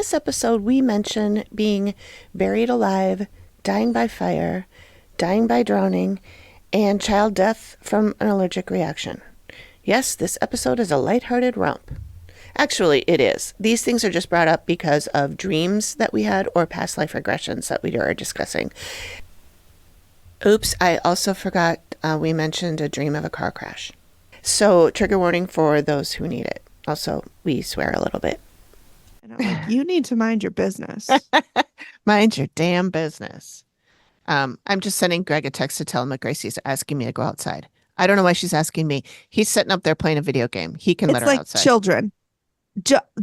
this episode, we mention being buried alive, dying by fire, dying by drowning, and child death from an allergic reaction. Yes, this episode is a lighthearted romp. Actually, it is. These things are just brought up because of dreams that we had or past life regressions that we are discussing. Oops, I also forgot we mentioned a dream of a car crash. So, trigger warning for those who need it. Also, we swear a little bit. And I'm like, you need to mind your business. Mind your damn business. I'm just sending Greg a text to tell him that Gracie's asking me to go outside. I don't know why she's asking me. He's sitting up there playing a video game. He can let her like outside. Children.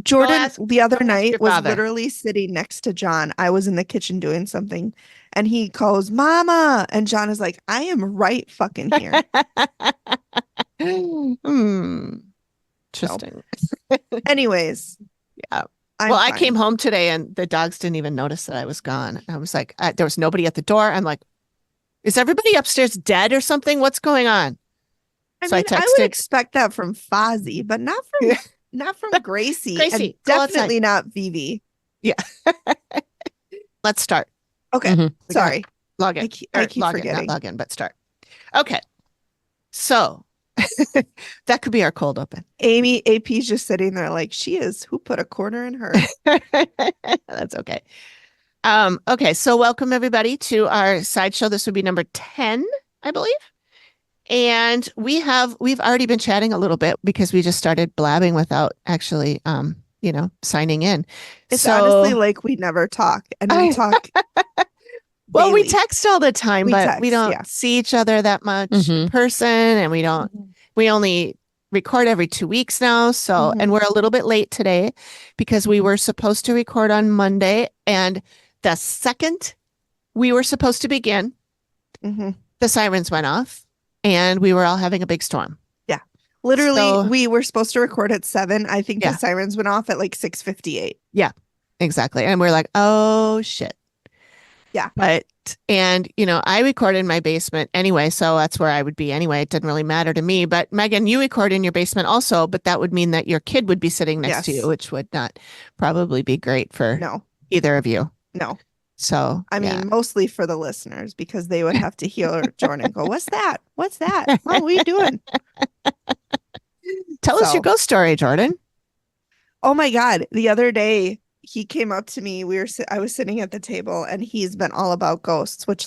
Jordan the other night was literally sitting next to John. I was in the kitchen doing something and he calls Mama. And John is like, I am right fucking here. Interesting. So, anyways. Yeah. I came home today and the dogs didn't even notice that I was gone. I was like, there was nobody at the door. I'm like, is everybody upstairs dead or something? What's going on? I would expect that from Fozzie, but not from Gracie. And definitely not Vivi. Yeah. Let's start. Okay. Mm-hmm. Sorry. Log in. I keep forgetting. Not log in, but start. Okay. So that could be our cold open. AP's just sitting there like she is. Who put a quarter in her? That's okay. Okay. So welcome everybody to our sideshow. This would be number 10, I believe. And we've already been chatting a little bit because we just started blabbing without actually, signing in. It's honestly like we never talk and we talk. Well, we text all the time, but we don't see each other that much in person, and we only record every 2 weeks now. So, and we're a little bit late today because we were supposed to record on Monday, and the second we were supposed to begin, the sirens went off, and we were all having a big storm. Yeah, literally, we were supposed to record at 7. I think the sirens went off at like 6:58. Yeah, exactly, and we're like, oh shit. Yeah. And I record in my basement anyway, so that's where I would be anyway. It didn't really matter to me. But Megan, you record in your basement also, but that would mean that your kid would be sitting next to you, which would not probably be great for either of you. No. So, I mean, mostly for the listeners because they would have to hear Jordan and go, what's that? What's that? Mom, what are you doing? Tell us your ghost story, Jordan. Oh my God. The other day, he came up to me. I was sitting at the table and he's been all about ghosts, which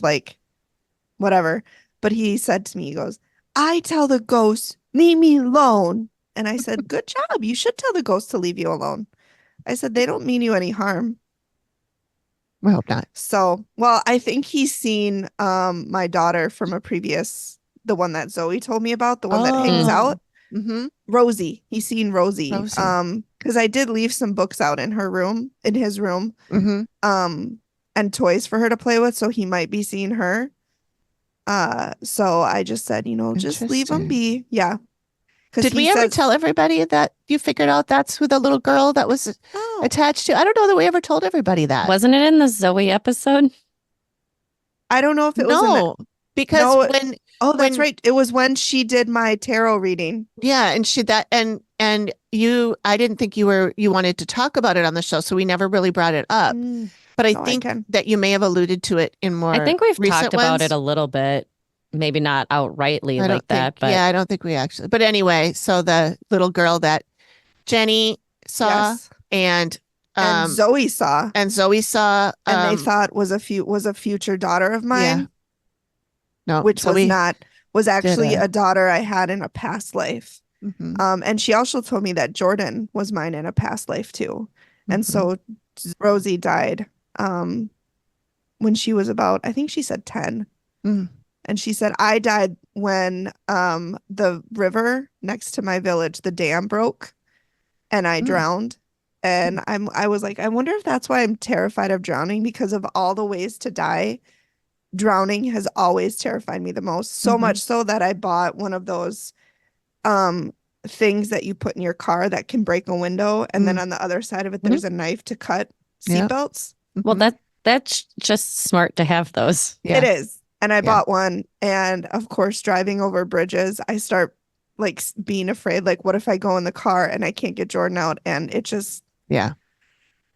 whatever. But he said to me, he goes, I tell the ghosts, leave me alone. And I said, good job. You should tell the ghosts to leave you alone. I said, they don't mean you any harm. I hope not. So, I think he's seen my daughter from a previous, the one that Zoey told me about, the one that hangs out. Rosie. He's seen Rosie. Because I did leave some books out in his room, and toys for her to play with, so he might be seeing her. So I just said, just leave them be. Yeah. Did we ever tell everybody that you figured out that's who the little girl that was attached to? I don't know that we ever told everybody that. Wasn't it in the Zoey episode? I don't know if it was. Because that's right. It was when she did my tarot reading. Yeah, and and you, I didn't think you wanted to talk about it on the show, so we never really brought it up. But I think that you may have alluded to it in more. I think we've talked about ones. it a little bit, maybe not outrightly like that. But I don't think we actually. But anyway, so the little girl that Jenny saw and Zoey saw, and they thought was a future daughter of mine. Yeah. No, which was actually a daughter I had in a past life. And she also told me that Jordan was mine in a past life too. And so Rosie died when she was about, I think she said 10. And she said, I died when the river next to my village, the dam broke and I drowned. And I was like, I wonder if that's why I'm terrified of drowning, because of all the ways to die. Drowning has always terrified me the most, so much so that I bought one of those things that you put in your car that can break a window, and then on the other side of it there's a knife to cut seatbelts. Well, that's just smart to have those. It is. And I bought one, and of course driving over bridges I start like being afraid, like what if I go in the car and I can't get Jordan out, and it just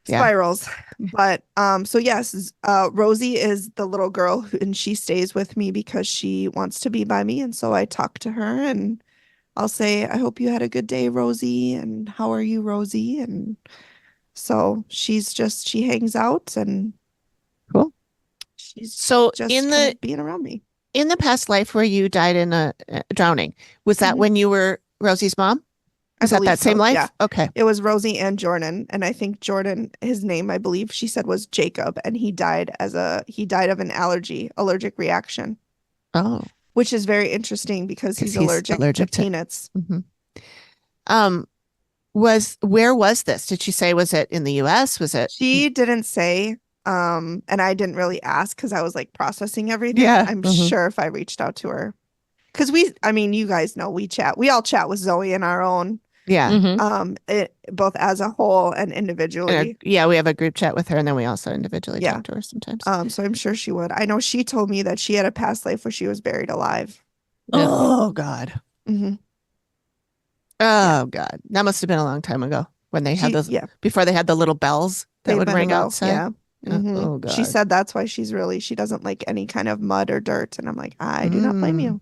spirals. But so yes, Rosie is the little girl and she stays with me because she wants to be by me. And so I talk to her and I'll say, I hope you had a good day, Rosie. And how are you, Rosie? And so she hangs out and cool. She's so just in kind of being around me. In the past life where you died in a drowning, was that when you were Rosie's mom? Was that same life? Yeah. Okay. It was Rosie and Jordan. And I think Jordan, his name, I believe she said was Jacob. And he died of an allergic reaction. Oh. Which is very interesting because he's allergic to peanuts. Where was this? Did she say, was it in the US? Was it? She didn't say. And I didn't really ask because I was like processing everything. Yeah. I'm sure if I reached out to her. Because you guys know we chat. We all chat with Zoey in our own. Yeah. Both as a whole and individually. We have a group chat with her, and then we also individually talk to her sometimes. So I'm sure she would. I know she told me that she had a past life where she was buried alive. Oh God. Mm-hmm. Oh God. That must have been a long time ago when they had those. Yeah. Before they had the little bells that would ring outside. Yeah. Mm-hmm. Oh God. She said that's why she doesn't like any kind of mud or dirt, and I'm like, I do not blame you.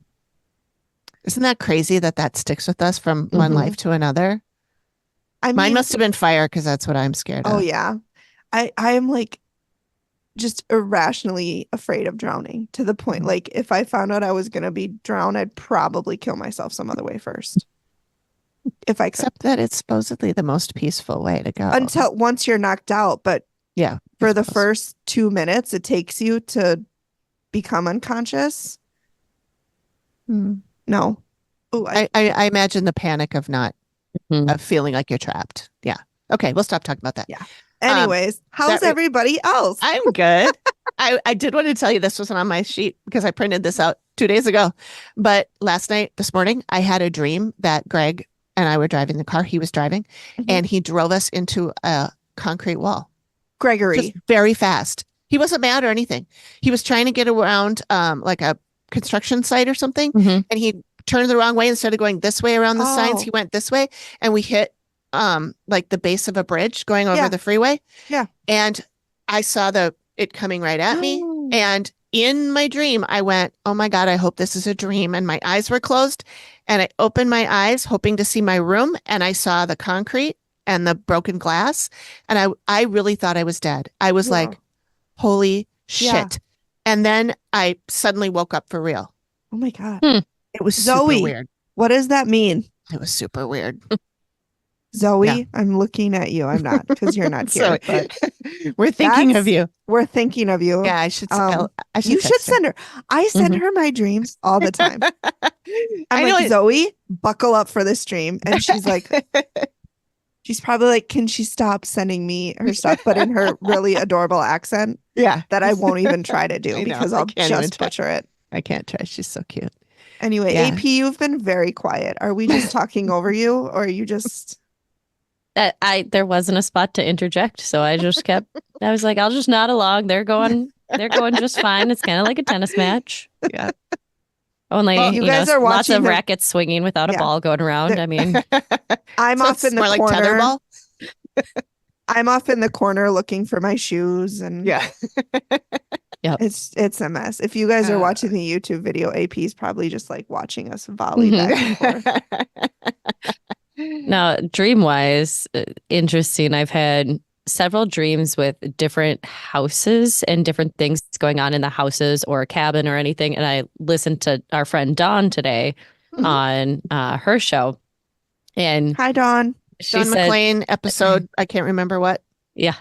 Isn't that crazy that sticks with us from one life to another? Mine must have been fire because that's what I'm scared of. Oh yeah. I am like just irrationally afraid of drowning to the point like if I found out I was going to be drowned, I'd probably kill myself some other way first. If I could. Except that it's supposedly the most peaceful way to go. Until once you're knocked out, but yeah, for the first 2 minutes it takes you to become unconscious. No. Ooh, I imagine the panic of not of feeling like you're trapped. Yeah. Okay, we'll stop talking about that. Yeah. Anyways, how's everybody else? I'm good. I did want to tell you this wasn't on my sheet because I printed this out 2 days ago. But this morning, I had a dream that Greg and I were driving the car. He was driving and he drove us into a concrete wall. Gregory. Just very fast. He wasn't mad or anything. He was trying to get around like a construction site or something. And he turned the wrong way. Instead of going this way around the signs, he went this way. And we hit like the base of a bridge going over the freeway. Yeah. And I saw it coming right at me. And in my dream, I went, oh my God, I hope this is a dream. And my eyes were closed. And I opened my eyes hoping to see my room. And I saw the concrete and the broken glass. And I really thought I was dead. I was like, holy shit. Yeah. And then I suddenly woke up for real. Oh my God. It was Zoey, super weird. What does that mean? It was super weird. Zoey, I'm looking at you. I'm not because you're not here. But we're thinking of you. We're thinking of you. Yeah, I should. You should send her. I send her my dreams all the time. I'm like, Zoey, buckle up for this dream. And she's like, she's probably like, can she stop sending me her stuff? But in her really adorable accent. Yeah. That I won't even try to do because I'll just butcher it. I can't try. She's so cute. Anyway, AP, you've been very quiet. Are we just talking over you or are you just... There wasn't a spot to interject, so I just kept. I was like, I'll just nod along. They're going just fine. It's kind of like a tennis match. Yeah. Only you guys are lots of rackets swinging without a ball going around. I mean, I'm off in the corner. Like tetherball? I'm off in the corner looking for my shoes and it's a mess. If you guys are watching the YouTube video, AP is probably just like watching us volley back and forth. Now, dream-wise, interesting. I've had several dreams with different houses and different things going on in the houses or a cabin or anything. And I listened to our friend Dawn today on her show. And hi, Dawn. Dawn McLean episode. I can't remember what. Yeah.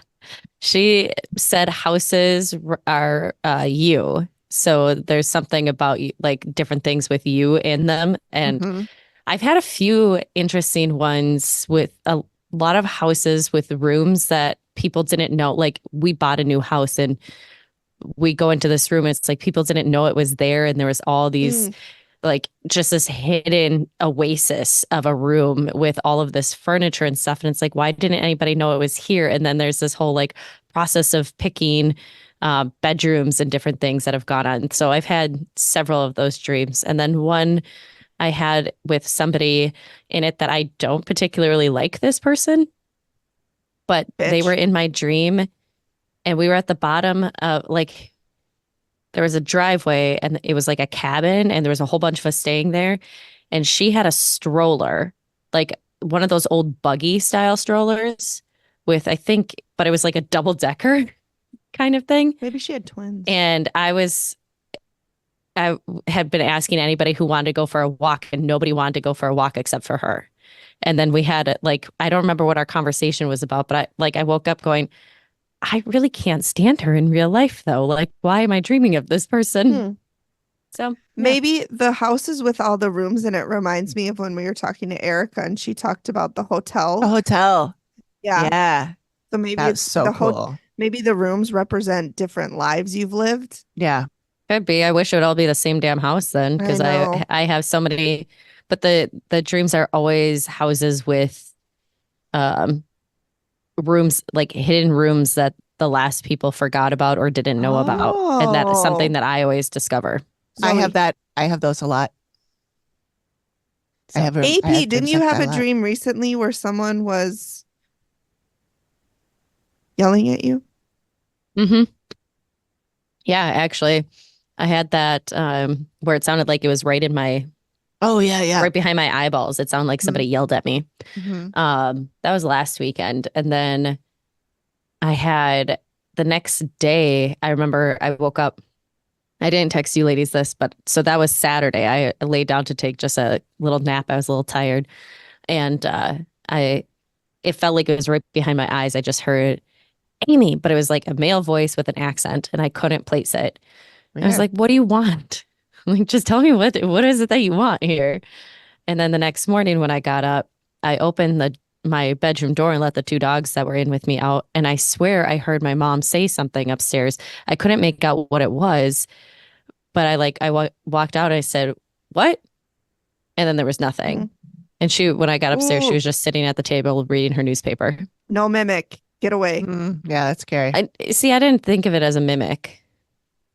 She said houses are you. So there's something about you, like different things with you in them. And I've had a few interesting ones with a lot of houses with rooms that people didn't know. Like we bought a new house and we go into this room. And it's like people didn't know it was there. And there was all these like just this hidden oasis of a room with all of this furniture and stuff. And it's like, why didn't anybody know it was here? And then there's this whole like process of picking bedrooms and different things that have gone on. So I've had several of those dreams. And then one I had with somebody in it that I don't particularly like this person, but they were in my dream, and we were at the bottom of like, there was a driveway and it was like a cabin and there was a whole bunch of us staying there. And she had a stroller, like one of those old buggy style strollers with, I think, but it was like a double decker kind of thing. Maybe she had twins. And I had been asking anybody who wanted to go for a walk, and nobody wanted to go for a walk except for her. And then we had like, I don't remember what our conversation was about, but I woke up going, I really can't stand her in real life though. Like, why am I dreaming of this person? So maybe the houses with all the rooms in it reminds me of when we were talking to Erica and she talked about the hotel. A hotel. Yeah. Yeah. So maybe That's it's so cool. Maybe the rooms represent different lives you've lived. Yeah. Could be. I wish it would all be the same damn house then, because I have so many, but the dreams are always houses with rooms, like hidden rooms that the last people forgot about or didn't know about. And that is something that I always discover. Zoey. I have that. I have those a lot. So, AP, didn't you have a dream recently where someone was yelling at you? Mm-hmm. Yeah, actually, I had that where it sounded like it was right in my right behind my eyeballs. It sounded like somebody yelled at me. That was last weekend. And then I had the next day, I remember I woke up. I didn't text you ladies this, but so that was Saturday. I laid down to take just a little nap. I was a little tired. And it felt like it was right behind my eyes. I just heard Amy, but it was like a male voice with an accent, and I couldn't place it. I was like, what do you want? Like, just tell me what is it that you want here? And then the next morning when I got up, I opened my bedroom door and let the two dogs that were in with me out. And I swear I heard my mom say something upstairs. I couldn't make out what it was, but I walked out and I said, what? And then there was nothing. And when I got upstairs, she was just sitting at the table reading her newspaper. No mimic. Get away. Yeah, that's scary. I didn't think of it as a mimic.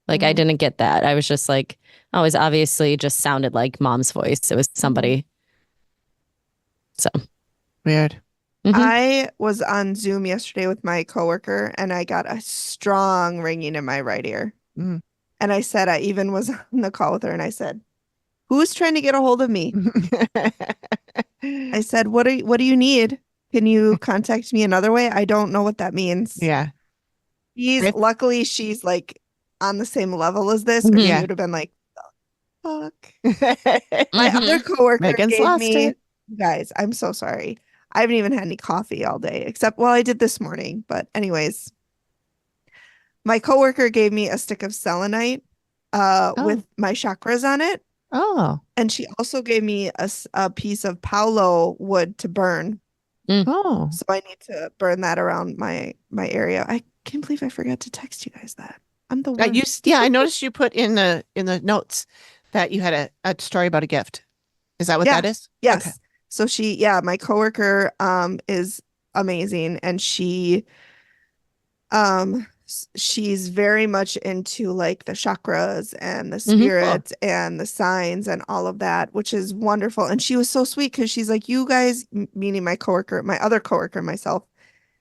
Like, I didn't get that. I was just like, oh, it obviously just sounded like mom's voice. It was somebody. So weird. I was on Zoom yesterday with my coworker, and I got a strong ringing in my right ear. And I said, I even was on the call with her, and I said, who's trying to get a hold of me? I said, what do you need? Can you contact me another way? I don't know what that means. Yeah. Luckily she's like on the same level as this, or she would have been like, fuck. My other coworker gave me, guys, I'm so sorry. I haven't even had any coffee all day, except, well, I did this morning. But anyways, my coworker gave me a stick of selenite with my chakras on it. Oh. And she also gave me a piece of Paulo wood to burn. Oh. So I need to burn that around my area. I can't believe I forgot to text you guys that. I'm the worst. I noticed you put in the notes that you had a story about a gift. Is that what that is? Yes. Okay. So my coworker is amazing, and she's very much into like the chakras and the spirits and the signs and all of that, which is wonderful. And she was so sweet because she's like, you guys, meaning my coworker, my other coworker, myself,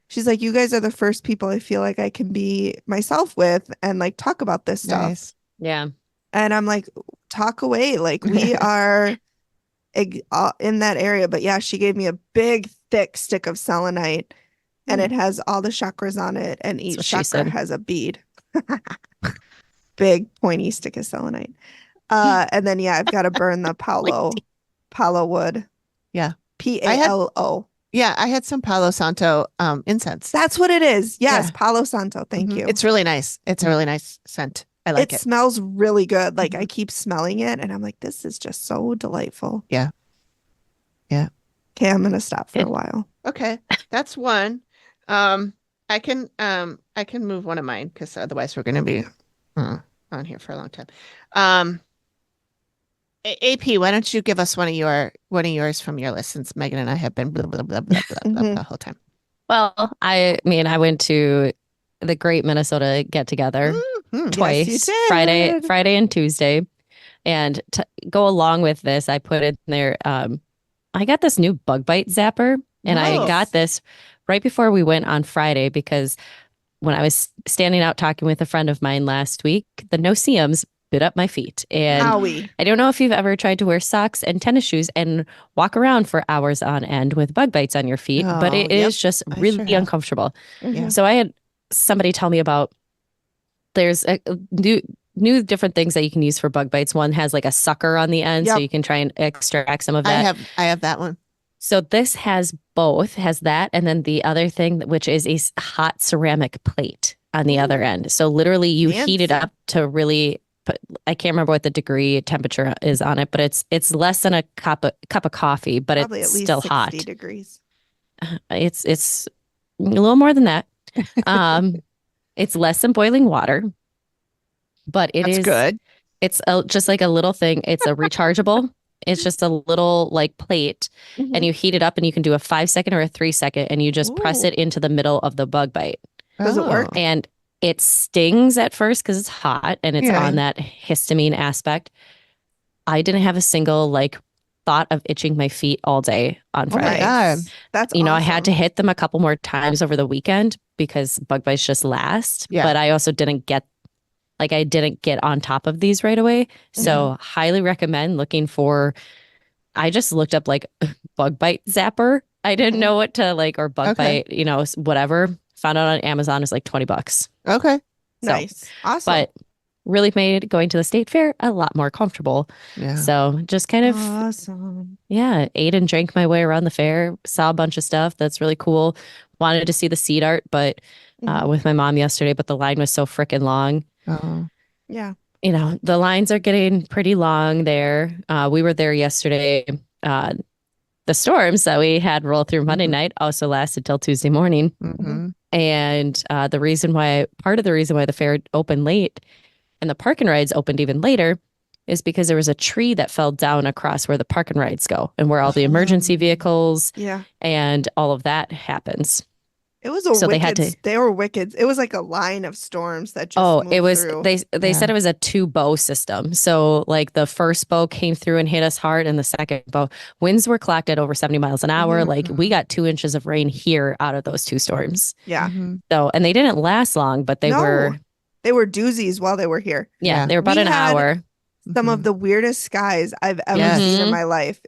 she's like, you guys are the first people I feel like I can be myself with and like talk about this stuff. Nice. Yeah. And I'm like, talk away. Like, we are in that area. But yeah, she gave me a big, thick stick of selenite. And it has all the chakras on it, and each chakra has a bead. Big pointy stick of selenite. And then I've got to burn the Palo wood. Yeah. Palo. Yeah, I had some Palo Santo incense. That's what it is. Yes, Palo Santo. Thank you. It's really nice. It's a really nice scent. I like it. It smells really good. Like, I keep smelling it, and I'm like, this is just so delightful. Yeah. Yeah. Okay, I'm gonna stop for a while. Okay, that's one. I can move one of mine because otherwise we're going to be on here for a long time. AP, why don't you give us one of yours from your list, since Megan and I have been blah blah blah blah blah, blah the whole time. Well, I went to the Great Minnesota Get Together twice, yes, you did. Friday and Tuesday, and to go along with this, I put in there. I got this new bug bite zapper, and I got this right before we went on Friday, because when I was standing out talking with a friend of mine last week, the no-see-ums bit up my feet. And Owie. I don't know if you've ever tried to wear socks and tennis shoes and walk around for hours on end with bug bites on your feet, but it is just really uncomfortable. Mhm. So I had somebody tell me about there's a new different things that you can use for bug bites. One has like a sucker on the end, so you can try and extract some of that. I have that one. So this has both, has that, and then the other thing, which is a hot ceramic plate on the other end. So literally you heat it up to really put, I can't remember what the degree temperature is on it, but it's less than a cup of coffee, but probably it's still hot. 60 degrees. It's a little more than that. It's less than boiling water, but That's good. It's just like a little thing. It's a rechargeable. It's just a little like plate, and you heat it up, and you can do a 5-second or a 3-second, and you just press it into the middle of the bug bite. Does it work? And it stings at first because it's hot and it's on that histamine aspect. I didn't have a single like thought of itching my feet all day on Friday. God. That's awesome. I had to hit them a couple more times over the weekend because bug bites just last. Yeah. But I also didn't get on top of these right away. So highly recommend looking for, I just looked up like bug bite zapper. I didn't know what to like, or bug bite, whatever. Found out on Amazon is like $20. Okay. So, nice. Awesome. But really made going to the state fair a lot more comfortable. Yeah. So just kind of, ate and drank my way around the fair, saw a bunch of stuff that's really cool. Wanted to see the seed art, but with my mom yesterday, but the line was so freaking long. Oh. Yeah. The lines are getting pretty long there. We were there yesterday. The storms that we had roll through Monday night also lasted till Tuesday morning. And part of the reason why the fair opened late and the park and rides opened even later is because there was a tree that fell down across where the park and rides go and where all the emergency vehicles and all of that happens. It was they were wicked. It was like a line of storms that just moved through. They said it was a 2-bow system. So like the first bow came through and hit us hard, and the second bow, winds were clocked at over 70 miles an hour. Like we got 2 inches of rain here out of those 2 storms. Yeah. So, and they didn't last long, but they were doozies while they were here. Yeah. They were about an hour. Some of the weirdest skies I've ever seen in my life.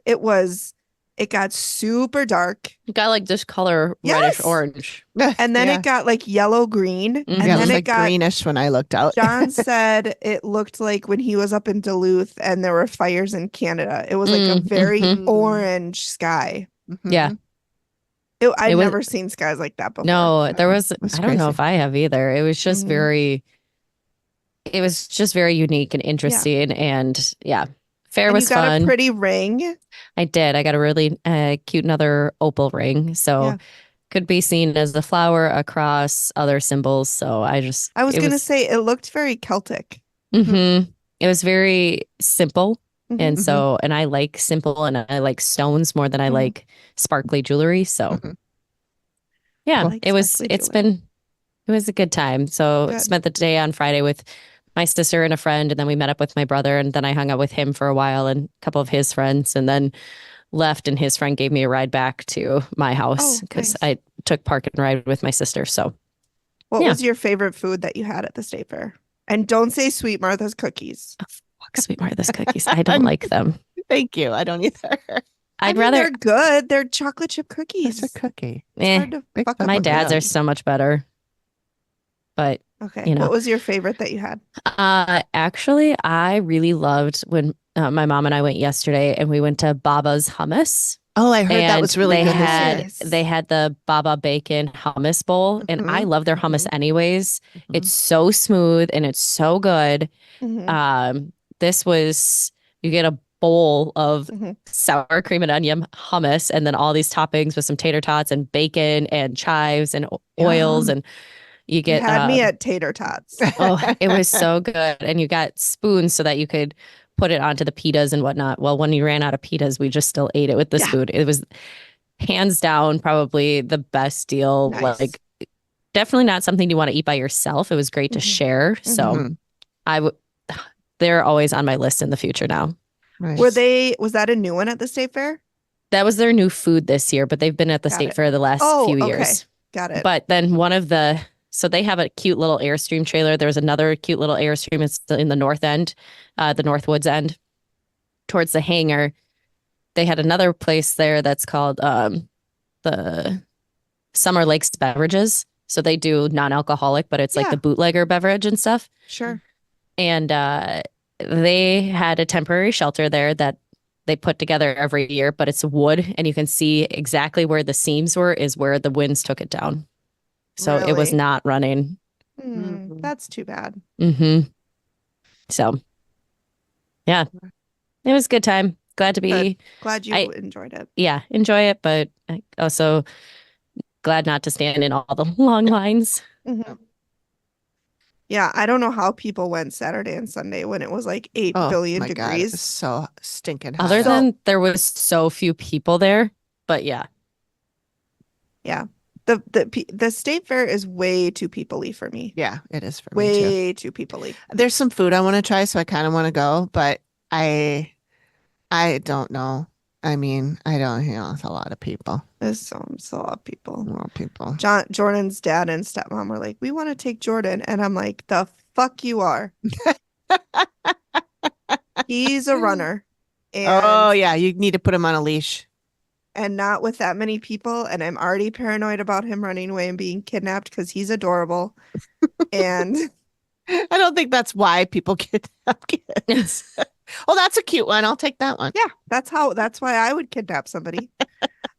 It got super dark. It got like this color, reddish orange. And then it got like yellow green. And then it got greenish when I looked out. John said it looked like when he was up in Duluth and there were fires in Canada. It was like a very orange sky. Yeah. I've never seen skies like that before. No, there was, I don't know if I have either. It was just very unique and interesting. And fair was fun. You got a pretty ring. I did. I got a really cute another opal ring. So could be seen as the flower across other symbols. So I was going to say it looked very Celtic. It was very simple. And so, and I like simple and I like stones more than I like sparkly jewelry. So it was a good time. So spent the day on Friday with my sister and a friend, and then we met up with my brother, and then I hung out with him for a while and a couple of his friends, and then left, and his friend gave me a ride back to my house because I took park and ride with my sister. So what was your favorite food that you had at the state fair? And don't say Sweet Martha's cookies. Oh, fuck Sweet Martha's cookies. I don't like them. Thank you. I don't either. They're good. They're chocolate chip cookies. It's a cookie. My dad's are so much better. But okay. What was your favorite that you had? Actually, I really loved when my mom and I went yesterday, and we went to Baba's Hummus. Oh, I heard that was really good. They had the Baba Bacon Hummus Bowl, and I love their hummus anyways. It's so smooth and it's so good. This was, you get a bowl of sour cream and onion hummus, and then all these toppings with some tater tots and bacon and chives and oils, and you had me at tater tots. It was so good. And you got spoons so that you could put it onto the pitas and whatnot. Well, when you ran out of pitas, we just still ate it with the spoon. It was hands down probably the best deal. Nice. Like definitely not something you want to eat by yourself. It was great to share. So they're always on my list in the future now. Nice. Was that a new one at the state fair? That was their new food this year, but they've been at the state fair the last few years. Got it. But then so they have a cute little Airstream trailer. There's another cute little Airstream. It's in the north end, the North Woods end, towards the hangar. They had another place there that's called the Summer Lakes Beverages. So they do non-alcoholic, but it's like the bootlegger beverage and stuff. Sure. And they had a temporary shelter there that they put together every year, but it's wood, and you can see exactly where the seams is where the winds took it down. So it was Really? not running. That's too bad. So, yeah, it was a good time. Glad to be. Glad you enjoyed it. Yeah, enjoy it, but also glad not to stand in all the long lines. Yeah, I don't know how people went Saturday and Sunday when it was like 8 billion my degrees. God, it was so stinking hot. Other than there was so few people there, but yeah. Yeah. The state fair is way too people-y for me. Yeah, it is for me too. Way too people-y. There's some food I want to try, so I kind of want to go, but I don't know. I mean, I don't, it's a lot of people. It's a lot of people. A lot of people. Jordan's dad and stepmom were like, we want to take Jordan. And I'm like, the fuck you are. He's a runner. Oh, yeah. You need to put him on a leash. And not with that many people. And I'm already paranoid about him running away and being kidnapped because he's adorable. And I don't think that's why people kidnap kids. Oh, that's a cute one. I'll take that one. Yeah, that's why I would kidnap somebody.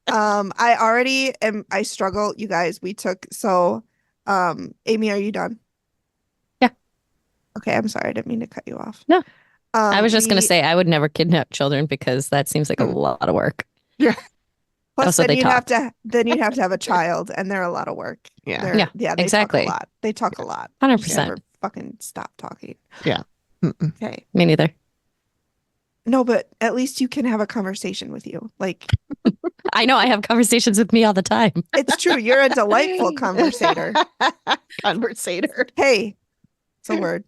I struggle, you guys. Amy, are you done? Yeah. Okay, I'm sorry. I didn't mean to cut you off. No. I was just going to say I would never kidnap children because that seems like a lot of work. Yeah. Plus, also, then you'd have to have a child, and they're a lot of work. Yeah. They exactly. talk a lot. They talk a lot. 100%. Never fucking stop talking. Yeah. Okay. Me neither. No, but at least you can have a conversation with you. Like, I know I have conversations with me all the time. It's true. You're a delightful conversator. Conversator. Hey, it's a word.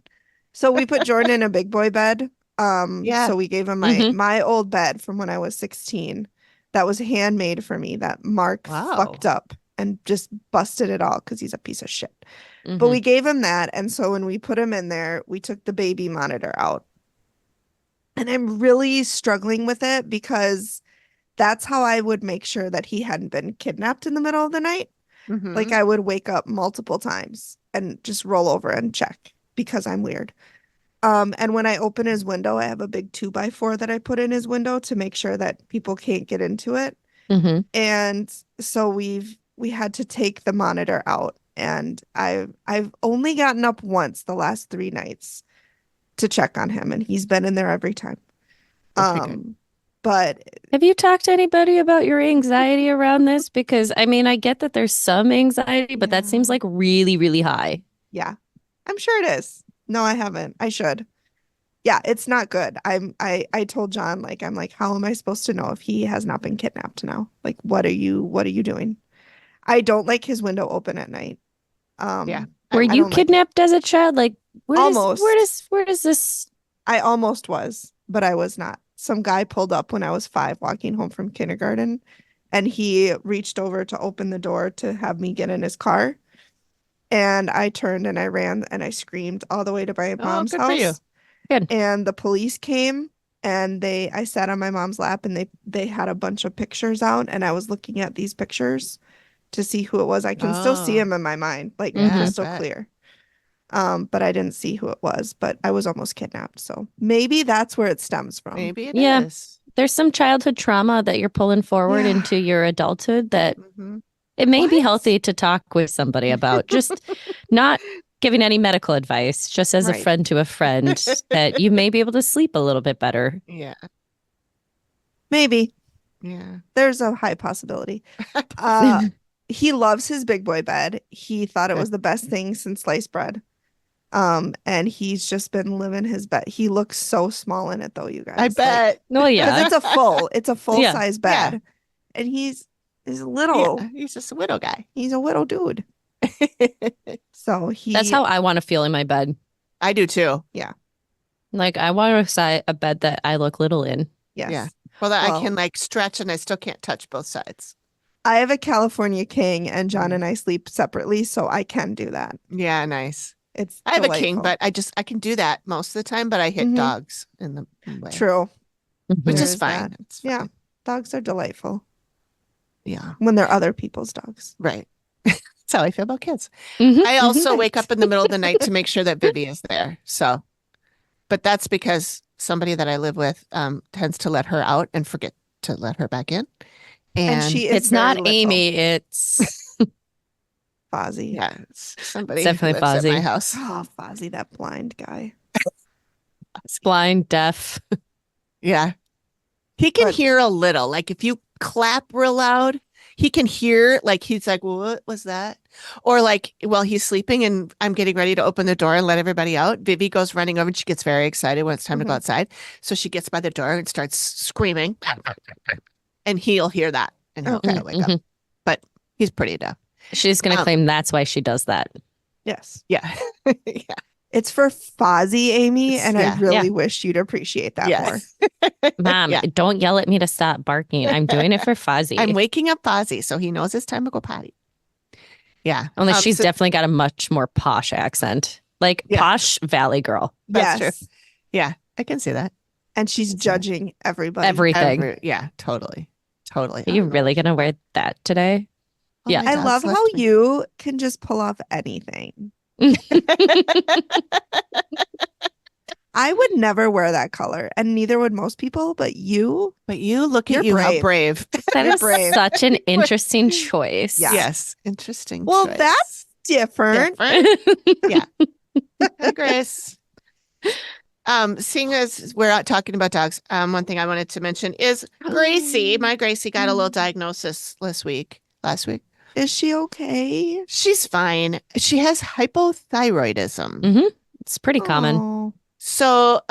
So we put Jordan in a big boy bed. So we gave him my old bed from when I was 16. That was handmade for me that Mark fucked up and just busted it all because he's a piece of shit. But we gave him that. And so when we put him in there, we took the baby monitor out. And I'm really struggling with it because that's how I would make sure that he hadn't been kidnapped in the middle of the night. Like I would wake up multiple times and just roll over and check because I'm weird. And when I open his window, I have a big 2x4 that I put in his window to make sure that people can't get into it. And so we had to take the monitor out, and I've only gotten up once the last 3 nights to check on him, and he's been in there every time. But have you talked to anybody about your anxiety around this? Because I mean, I get that there's some anxiety, but that seems like really, really high. Yeah, I'm sure it is. No, I haven't. I should. Yeah, it's not good. I told John, I'm like, how am I supposed to know if he has not been kidnapped now? Like, what are you doing? I don't like his window open at night. Were you kidnapped as a child? Like, almost. Where does this? I almost was, but I was not. Some guy pulled up when I was 5 walking home from kindergarten, and he reached over to open the door to have me get in his car. And I turned and I ran and I screamed all the way to my mom's house. For you. Good. And the police came, and I sat on my mom's lap, and they had a bunch of pictures out, and I was looking at these pictures to see who it was. I can still see him in my mind, like crystal clear. But I didn't see who it was, but I was almost kidnapped. So maybe that's where it stems from. Maybe it is. There's some childhood trauma that you're pulling forward into your adulthood that it may be healthy to talk with somebody about. Just not giving any medical advice, just as a friend to a friend, that you may be able to sleep a little bit better. Yeah. Maybe. Yeah. There's a high possibility. He loves his big boy bed. He thought it was the best thing since sliced bread. And he's just been living his bed. He looks so small in it though, you guys. I bet. Oh yeah. It's a full size bed. Yeah. And he's little. Yeah, he's just a widow guy. He's a widow dude. So that's how I want to feel in my bed. I do too. Yeah. Like I want a bed that I look little in. Yes. Yeah. Well, I can stretch and I still can't touch both sides. I have a California king, and John and I sleep separately, so I can do that. Yeah, nice. It's I have delightful. a king, but I can do that most of the time, but I hit dogs in the way. True. Which There is fine. that. It's fine. Yeah. Dogs are delightful. Yeah. When they're other people's dogs. Right. That's how I feel about kids. I also wake up in the middle of the night to make sure that Vivi is there. So, but that's because somebody that I live with tends to let her out and forget to let her back in. And she is it's not little. Amy, it's Fozzie. Yeah, it's somebody It's definitely who lives at my Fozzie. house. Oh, Fozzie, that blind guy. blind, deaf. Yeah. He can hear a little. Like if you clap real loud, he can hear, like he's like, well, what was that? Or like, well, he's sleeping and I'm getting ready to open the door and let everybody out. Vivi goes running over and she gets very excited when it's time to go outside. So she gets by the door and starts screaming. And he'll hear that and he'll kind of wake up. But he's pretty deaf. She's going to claim that's why she does that. Yes. Yeah. Yeah. It's for Fozzie, Amy, and I really Yeah. wish you'd appreciate that more. Mom, don't yell at me to stop barking. I'm doing it for Fozzie. I'm waking up Fozzie so he knows it's time to go potty. Yeah. Only she's definitely got a much more posh accent. Like posh valley girl. That's true. Yeah, I can see that. And she's judging everybody. Everything. Yeah, totally. Totally. Are you really going to wear that today? Oh, yeah. I love how you can just pull off anything. I would never wear that color, and neither would most people, but you look at you, brave. how brave. That is such an interesting choice. Yeah. Yes, interesting Well, choice. that's different. Yeah. Hi, Grace. Seeing as we're out talking about dogs, one thing I wanted to mention is Gracie. My Gracie got a little diagnosis last week. Is she okay? She's fine. She has hypothyroidism. Mm-hmm. It's pretty common. Oh. So,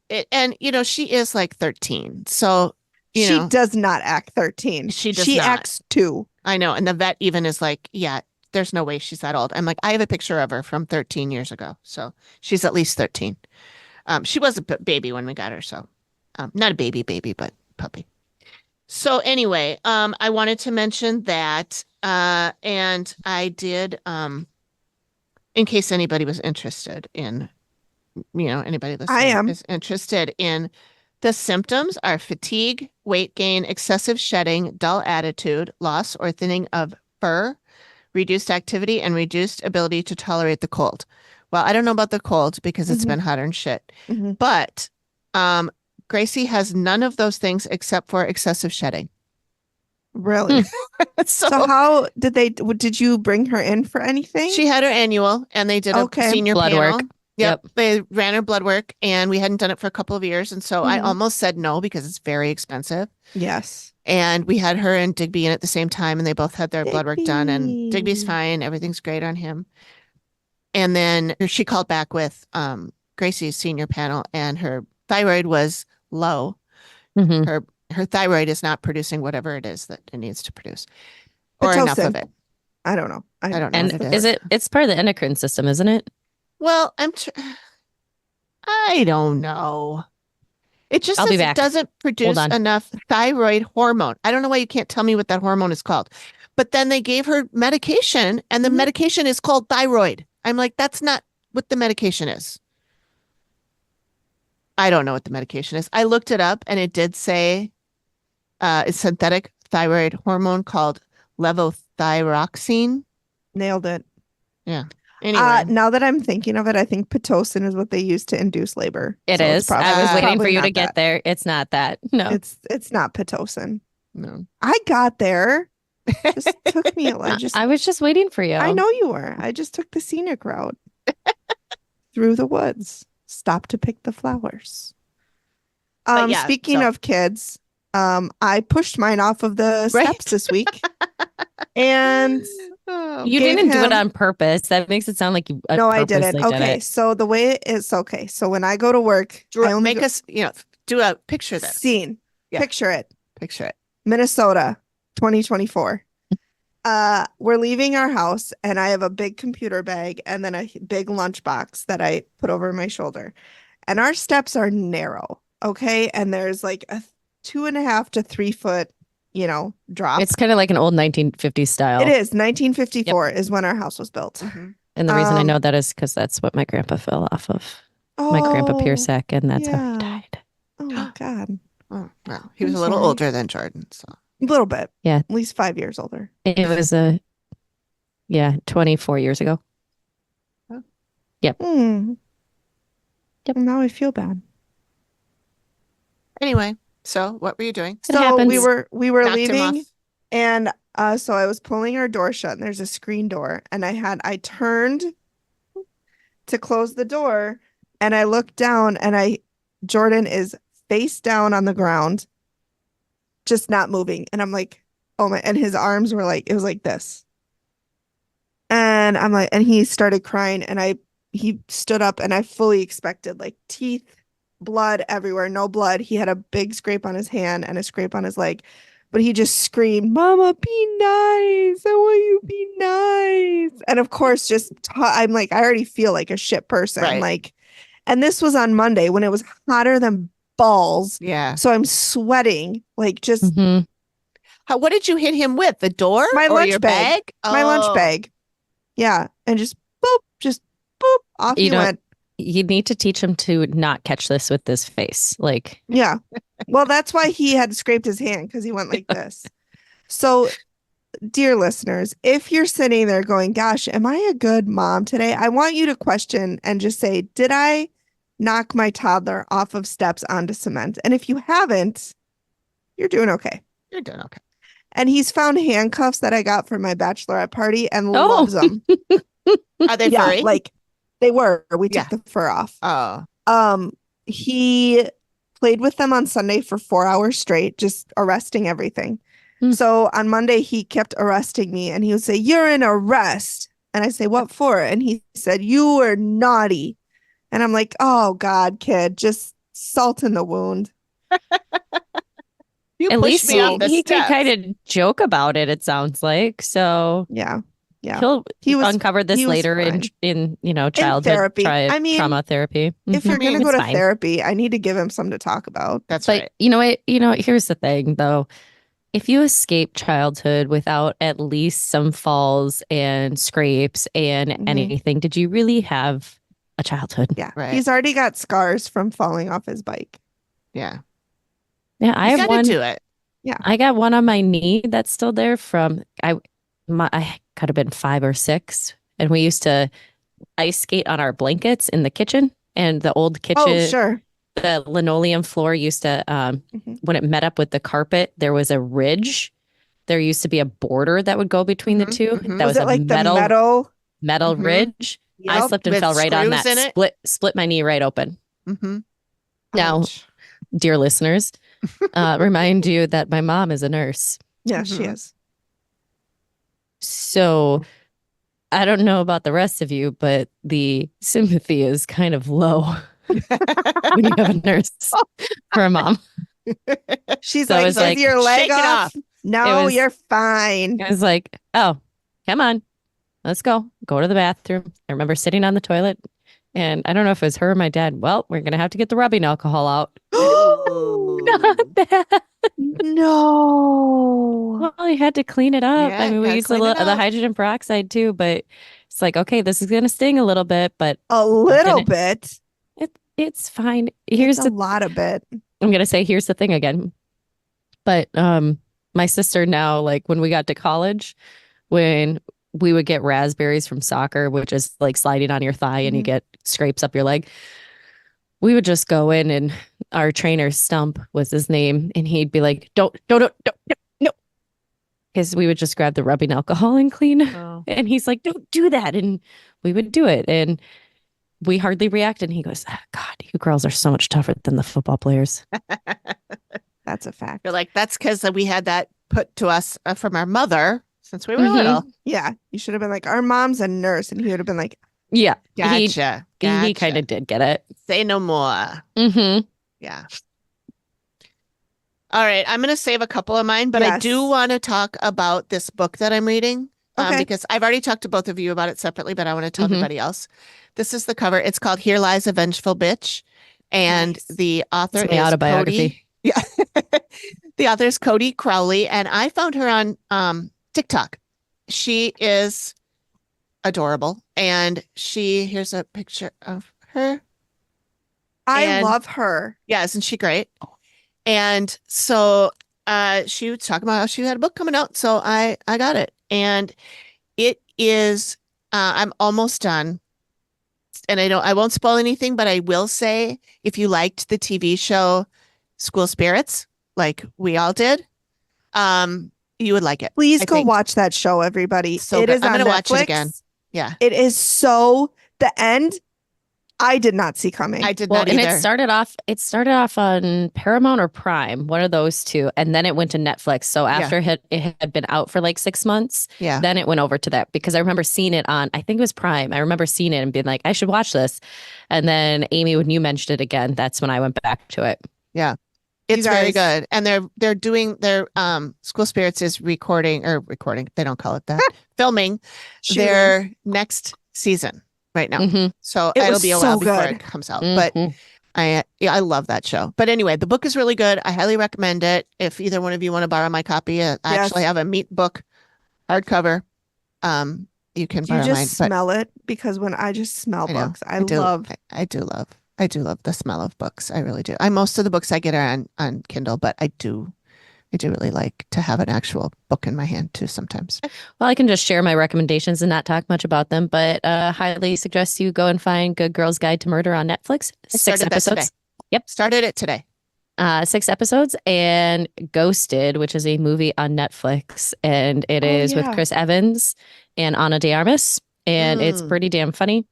she is like 13. So, she does not act 13. She acts 2. I know. And the vet even is like, yeah, there's no way she's that old. I'm like, I have a picture of her from 13 years ago. So she's at least 13. She was a baby when we got her. So not a baby, but puppy. So anyway, I wanted to mention that, and I did, in case anybody was interested in, anybody listening is interested in the symptoms are fatigue, weight gain, excessive shedding, dull attitude, loss or thinning of fur, reduced activity, and reduced ability to tolerate the cold. Well, I don't know about the cold because it's been hotter and shit, but Gracie has none of those things except for excessive shedding. Really? So how did you bring her in for anything? She had her annual and they did a senior blood panel. work. Yep. They ran her blood work and we hadn't done it for a couple of years. And so I almost said no because it's very expensive. Yes. And we had her and Digby in at the same time and they both had their blood work done and Digby's fine. Everything's great on him. And then she called back with Gracie's senior panel and her thyroid was low. Her thyroid is not producing whatever it is that it needs to produce or enough of it. I don't know. I don't know. And it's part of the endocrine system, isn't it? Well, I don't know. It just says it doesn't produce enough thyroid hormone. I don't know why you can't tell me what that hormone is called. But then they gave her medication and the medication is called thyroid. I'm like, that's not what the medication is. I don't know what the medication is. I looked it up and it did say it's synthetic thyroid hormone called levothyroxine. Nailed it. Yeah. Anyway. Now that I'm thinking of it, I think Pitocin is what they use to induce labor. It is. I was waiting for you to get there. It's not that. No. It's not Pitocin. No. I got there. Just took me I was just waiting for you. I know you were. I just took the scenic route through the woods. Stopped to pick the flowers. Speaking of kids, I pushed mine off of the steps this week. And you didn't do it on purpose. That makes it sound like you No, I didn't. Okay, so the way it is, so when I go to work, do a picture there. Scene. Yeah. Picture it. Minnesota, 2024. We're leaving our house and I have a big computer bag and then a big lunchbox that I put over my shoulder. And our steps are narrow. Okay. And there's like a 2.5 to 3 foot drop. It's kind of like an old 1950s style. It is. 1954 is when our house was built. Mm-hmm. And the reason I know that is because that's what my grandpa fell off of. My grandpa Piersack, and that's how he died. Oh, God. Oh, well, he was I'm a little sorry. older than Jordan, so. A little bit. Yeah. At least 5 years older. It was 24 years ago. Oh. Yep. Yep. Now I feel bad. Anyway, so what were you doing? So we were Knocked him leaving, off. and so I was pulling our door shut, and there's a screen door, and I turned to close the door, and I looked down, and Jordan is face down on the ground, just not moving, and I'm like, oh my, and his arms were like, it was like this, and I'm like, and he started crying, and he stood up, and I fully expected like teeth, blood everywhere, no blood. He had a big scrape on his hand and a scrape on his leg, but he just screamed, "Mama, be nice. I want you to be nice." And of course, I'm like, I already feel like a shit person. Right. Like, and this was on Monday when it was hotter than balls. Yeah. So I'm sweating, like just What did you hit him with? The door? my or lunch your bag. My lunch Oh. bag. Yeah. And just boop, off he went. You need to teach him to not catch this with this face. Like, yeah. Well, that's why he had scraped his hand, because he went like this. So, dear listeners, if you're sitting there going, gosh, am I a good mom today? I want you to question and just say, did I knock my toddler off of steps onto cement? And if you haven't, you're doing okay. You're doing okay. And he's found handcuffs that I got for my bachelorette party and loves them. Are they furry? Like they were. We took the fur off. Oh. He played with them on Sunday for 4 hours straight, just arresting everything. So on Monday, he kept arresting me, and he would say, "You're in arrest." And I say, "What for?" And he said, "You were naughty." And I'm like, "Oh God, kid, just salt in the wound." At least he can kind of joke about it, it sounds like. So yeah. He'll uncover this later in childhood therapy. trauma therapy. If you're going to go to therapy, I need to give him something to talk about. That's right. You know what? Here's the thing, though. If you escape childhood without at least some falls and scrapes and anything, did you really have a childhood? Yeah. Right. He's already got scars from falling off his bike. Yeah. Yeah, I have one. Do it. Yeah. I got one on my knee that's still there from I could have been 5 or 6, and we used to ice skate on our blankets in the kitchen, and the old kitchen. Oh, sure. The linoleum floor used to when it met up with the carpet, there was a ridge. There used to be a border that would go between the two. That was it a like metal ridge. Yep. I slipped and fell right on that. Split my knee right open. Now, dear listeners, remind you that my mom is a nurse. Yeah, she is. So I don't know about the rest of you, but the sympathy is kind of low when you have a nurse for a mom. She's so like, is your leg off? No, you're fine. I was like, oh, come on. Let's go. Go to the bathroom. I remember sitting on the toilet, and I don't know if it was her or my dad. Well, we're going to have to get the rubbing alcohol out. Not that. No. Well, you had to clean it up. I mean, we used the hydrogen peroxide too, but it's like, okay, this is going to sting a little bit, but a little bit. It's fine. Here's a lot of it. I'm going to say, here's the thing again. But my sister now, like when we got to college, when we would get raspberries from soccer, which is like sliding on your thigh and you get scrapes up your leg. We would just go in, and our trainer, Stump was his name, and he'd be like, don't, no. Because we would just grab the rubbing alcohol and clean. Oh. And he's like, don't do that. And we would do it. And we hardly reacted. And he goes, oh, God, you girls are so much tougher than the football players. That's a fact. You're like, that's because we had that put to us from our mother since we were little. Yeah. You should have been like, our mom's a nurse. And he would have been like, yeah. Gotcha. He kind of did get it. Say no more. Yeah. All right. I'm going to save a couple of mine, but I do want to talk about this book that I'm reading because I've already talked to both of you about it separately, but I want to tell everybody else. This is the cover. It's called Here Lies a Vengeful Bitch. And the author is autobiography. Yeah. The author is Cody Crowley, and I found her on TikTok. She is adorable, and here's a picture of her. I love her. Yeah, isn't she great? And so she was talking about how she had a book coming out, so I got it, and it is I'm almost done, and I won't spoil anything, but I will say if you liked the TV show School Spirits, like we all did, you would like it. Please go watch that show, everybody. So it is I'm on gonna Netflix. watch it again. Yeah, it is the end. I did not see coming. I did not and either. it started off on Paramount or Prime, one of those two, and then it went to Netflix. So after it had been out for like 6 months, then it went over to that, because I remember seeing it on, I think it was Prime. I remember seeing it and being like, I should watch this. And then Amy, when you mentioned it again, that's when I went back to it. Yeah. It's very good. And they're doing their School Spirits is recording, they don't call it that, filming their next season right now. Mm-hmm. So it'll be a while before it comes out. Mm-hmm. But I love that show. But anyway, the book is really good. I highly recommend it. If either one of you want to borrow my copy, I actually have a Meat book hardcover. You can borrow mine. You just smell it, because when I just smell books, I do love the smell of books. I really do. Most of the books I get are on Kindle, but I do really like to have an actual book in my hand too sometimes. Well, I can just share my recommendations and not talk much about them, but highly suggest you go and find Good Girl's Guide to Murder on Netflix. 6 episodes. Yep. Started it today. 6 episodes, and Ghosted, which is a movie on Netflix, and it is with Chris Evans and Ana de Armas, and it's pretty damn funny.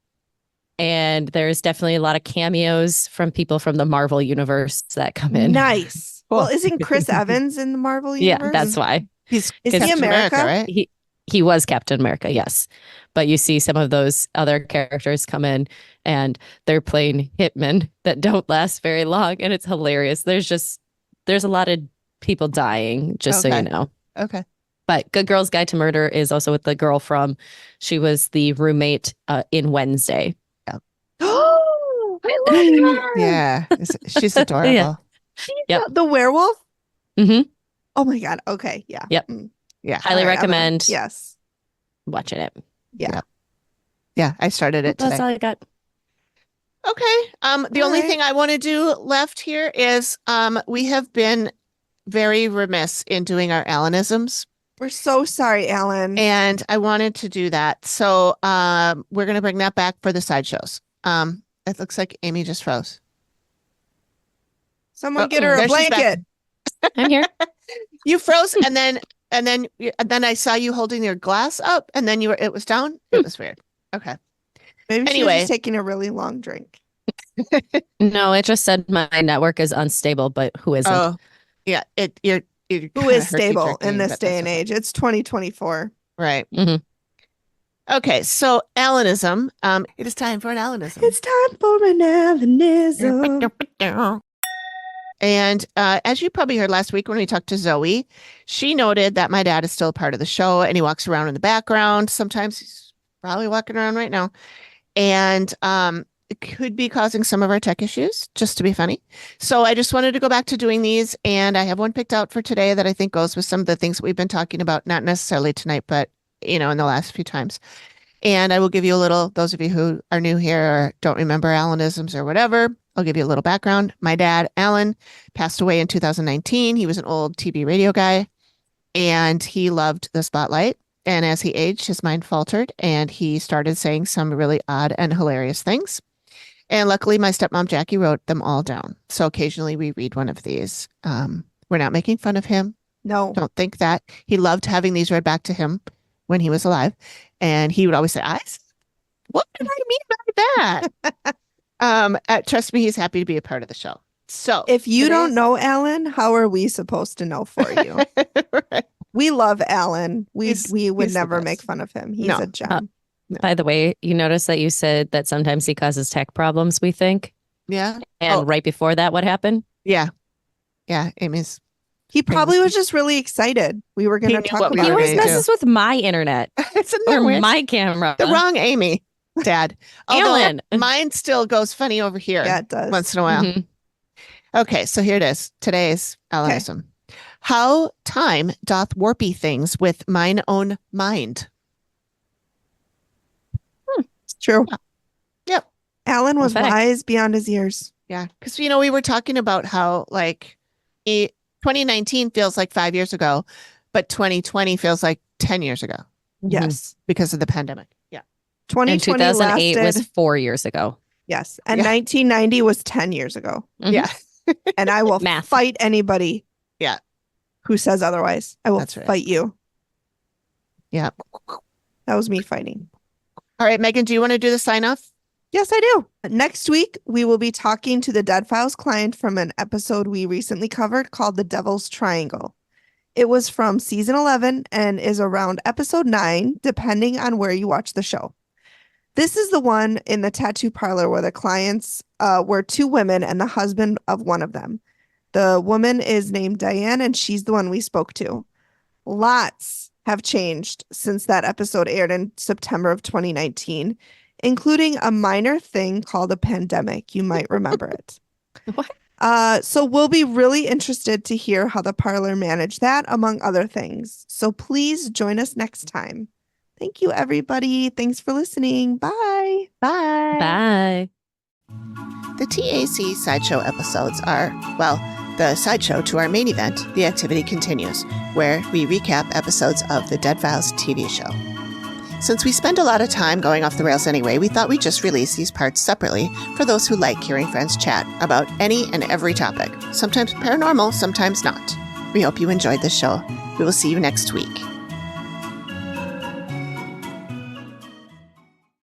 And there's definitely a lot of cameos from people from the Marvel universe that come in. Nice. Cool. Well, isn't Chris Evans in the Marvel universe? Yeah, that's why. Is he America? Right? He was Captain America, yes. But you see some of those other characters come in, and they're playing hitmen that don't last very long, and it's hilarious. There's a lot of people dying, just so you know. Okay. But Good Girl's Guide to Murder is also with the girl she was the roommate in Wednesday. Oh, I love her. Yeah, she's adorable. Yeah. Yep. The werewolf? Mm-hmm. Oh my God. Okay. Yeah. Yep. Yeah. Highly recommend. Yes. Watching it. Yeah. Yeah. I started it today. That's all I got. Okay. The only thing I want to do left here is we have been very remiss in doing our Allanisms. We're so sorry, Alan. And I wanted to do that. So we're going to bring that back for the sideshows. It looks like Amy just froze. Someone get her a blanket. I'm here. You froze, and then I saw you holding your glass up, and then it was down. It was weird. Okay. Maybe she was just taking a really long drink. No, it just said my network is unstable, but who isn't? Oh, yeah. You're who is stable in this day and age? It's 2024. Right. Mm-hmm. Okay, so Allanism. It is time for an Allanism. It's time for an Allanism. And as you probably heard last week when we talked to Zoey, she noted that my dad is still a part of the show, and he walks around in the background. Sometimes he's probably walking around right now. And it could be causing some of our tech issues, just to be funny. So I just wanted to go back to doing these, and I have one picked out for today that I think goes with some of the things we've been talking about, not necessarily tonight, but in the last few times. And I will give you a little, those of you who are new here or don't remember Allanisms or whatever, I'll give you a little background. My dad, Alan, passed away in 2019. He was an old TV radio guy, and he loved the spotlight. And as he aged, his mind faltered, and he started saying some really odd and hilarious things. And luckily, my stepmom, Jackie, wrote them all down. So occasionally we read one of these. We're not making fun of him. No. Don't think that. He loved having these read back to him when he was alive. And he would always say, what did I mean by that? Trust me, he's happy to be a part of the show. So if you don't know Alan, how are we supposed to know for you? Right. We love Alan. We would never make fun of him. He's a gem. By the way, you notice that you said that sometimes he causes tech problems, we think. Yeah. And right before that, what happened? Yeah. Yeah. Amy's. He probably was just really excited. We were going to talk about it. He always messes with my internet or my camera. The wrong Amy, Dad. Alan. Mine still goes funny over here. Yeah, it does. Once in a while. Okay, so here it is. Today's Allanism. How time doth warpy things with mine own mind. It's true. Yeah. Yep. Alan was Prophetic. wise beyond his years. Yeah, because, we were talking about how, 2019 feels like 5 years ago, but 2020 feels like 10 years ago. Yes. Because of the pandemic. Yeah. 2020 And 2008 lasted, was 4 years ago. yes. And 1990 was 10 years ago. Mhm. Yeah. And I will Math. fight anybody who says otherwise. I will That's right. fight you. Yeah. That was me fighting. All right, Megan, do you want to do the sign off? Yes, I do. Next week, we will be talking to the Dead Files client from an episode we recently covered called The Devil's Triangle. It was from season 11 and is around episode 9, depending on where you watch the show. This is the one in the tattoo parlor where the clients were 2 women and the husband of one of them. The woman is named Diane, and she's the one we spoke to. Lots have changed since that episode aired in September of 2019, including a minor thing called a pandemic. You might remember it. What? So we'll be really interested to hear how the parlor managed that, among other things. So please join us next time. Thank you, everybody. Thanks for listening. Bye. Bye. Bye. The TAC Sideshow episodes are, the sideshow to our main event, The Activity Continues, where we recap episodes of the Dead Files TV show. Since we spend a lot of time going off the rails anyway, we thought we'd just release these parts separately for those who like hearing friends chat about any and every topic, sometimes paranormal, sometimes not. We hope you enjoyed this show. We will see you next week.